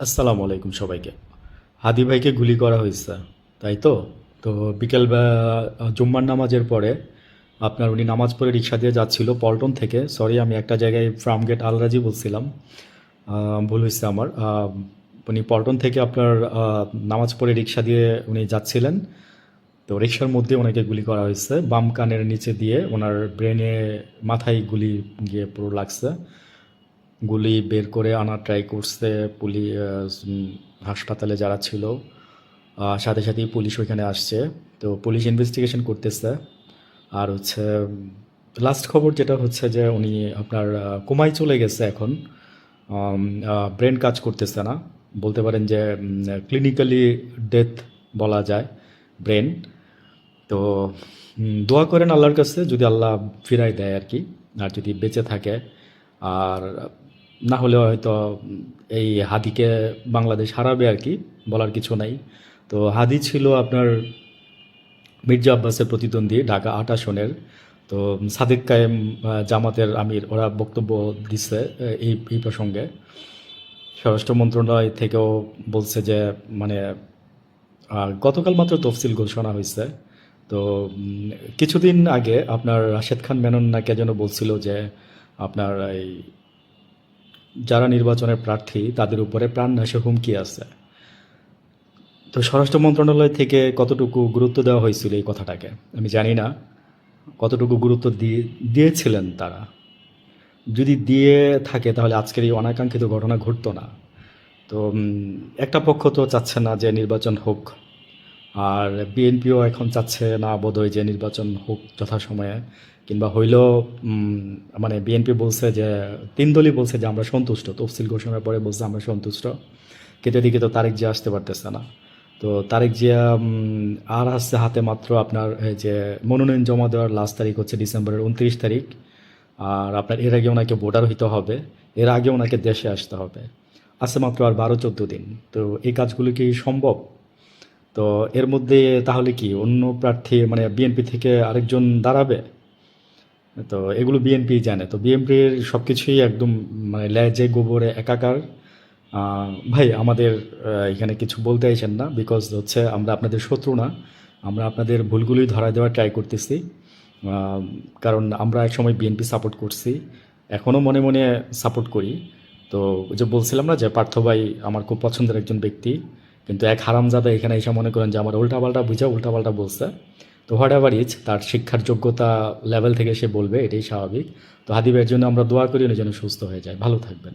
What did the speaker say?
আসসালামু আলাইকুম সবাইকে। হাদি ভাইকে গুলি করা হয়েছে, তাই তো? তো বিকেল জুম্মার নামাজের পরে আপনার উনি নামাজ পড়ে রিক্সা দিয়ে যাচ্ছিল পল্টন থেকে। সরি, আমি একটা জায়গায় ফার্মগেট আলরাজি বলছিলাম, ভুল হয়েছে আমার। উনি পল্টন থেকে আপনার নামাজ পড়ে রিক্সা দিয়ে উনি যাচ্ছিলেন। তো রিক্সার মধ্যে ওনাকে গুলি করা হয়েছে বাম কানের নিচে দিয়ে। ওনার ব্রেনে, মাথায় গুলি গিয়ে পুরো লাগছে। গুলি বের করে আনার ট্রাই করছে হাসপাতালে যারা ছিল। সাথে সাথেই পুলিশ ওইখানে আসছে। তো পুলিশ ইনভেস্টিগেশন করতেছে। আর হচ্ছে লাস্ট খবর যেটা হচ্ছে যে উনি আপনার কোমায় চলে গেছে এখন। ব্রেন কাজ করতেছে না, বলতে পারেন যে ক্লিনিক্যালি ডেথ বলা যায় ব্রেন। তো দোয়া করেন আল্লাহর কাছে, যদি আল্লাহ ফিরাই দেয় আর কি, আর যদি বেঁচে থাকে। আর না হলে হয়তো এই হাদিকে বাংলাদেশ হারাবে আর কি, বলার কিছু নাই। তো হাদি ছিল আপনার মির্জা আব্বাসের প্রতিদ্বন্দ্বী ঢাকা ৮ আসনের। তো সাদিক কায়েম, জামাতের আমির, ওরা বক্তব্য দিচ্ছে এই প্রসঙ্গে। স্বরাষ্ট্র মন্ত্রণালয় থেকেও বলছে যে মানে গতকাল মাত্র তফসিল ঘোষণা হয়েছে। তো কিছুদিন আগে আপনার রাশেদ খান মেনন না কে যেন বলছিল যে আপনার এই যারা নির্বাচনের প্রার্থী তাদের উপরে প্রাণনাশের হুমকি আছে। তো স্বরাষ্ট্র মন্ত্রণালয় থেকে কতটুকু গুরুত্ব দেওয়া হয়েছিল এই কথাটাকে আমি জানি না। কতটুকু গুরুত্ব দিয়েছিলেন তারা, যদি দিয়ে থাকে তাহলে আজকের এই অনাকাঙ্ক্ষিত ঘটনা ঘটতো না। তো একটা পক্ষ তো চাচ্ছে না যে নির্বাচন হোক, আর বিএনপিও এখন চাচ্ছে না বোধহয় যে নির্বাচন হোক যথাসময়ে, কিংবা হইলেও মানে বিএনপি বলছে যে, তিন দলই বলছে যে আমরা সন্তুষ্ট, তফসিল ঘোষণার পরে বলছে আমরা সন্তুষ্ট। কিন্তু এদিকে তো তারেক জিয়া আসতে পারতেছে না। তো তারেক জিয়া আর আসছে হাতে মাত্র আপনার এই যে মনোনয়ন জমা দেওয়ার লাস্ট তারিখ হচ্ছে ডিসেম্বরের 29 তারিখ। আর আপনার এর আগে ওনাকে ভোটার হইতে হবে, এর আগে ওনাকে দেশে আসতে হবে। আছে মাত্র আর 12-14 দিন। তো এই কাজগুলো কি সম্ভব? তো এর মধ্যে তাহলে কি অন্য প্রার্থী মানে বিএনপি থেকে আরেকজন দাঁড়াবে? তো এগুলো বিএনপি জানে। তো বিএনপির সব কিছুই একদম মানে লেজে গোবরে একাকার। ভাই আমাদের এখানে কিছু বলতে আইছেন না, বিকজ হচ্ছে আমরা আপনাদের শত্রু না। আমরা আপনাদের ভুলগুলোই ধরায় দেওয়ার ট্রাই করতেছি। আহ, কারণ আমরা একসময় বিএনপি সাপোর্ট করছি, এখনও মনে মনে সাপোর্ট করি। তো ওই যে বলছিলাম না যে পার্থ ভাই আমার খুব পছন্দের একজন ব্যক্তি, কিন্তু এক হারামজাদা এখানে এসে মনে করেন যে আমার উল্টাপাল্টা বুঝা উল্টাপাল্টা বলছে। তো হোয়াট এভার ইজ, তার শিক্ষার যোগ্যতা লেভেল থেকে সে বলবে, এটাই স্বাভাবিক। তো হাদি ভাইয়ের জন্য আমরা দোয়া করি উনি যেন সুস্থ হয়ে যায়। ভালো থাকবেন।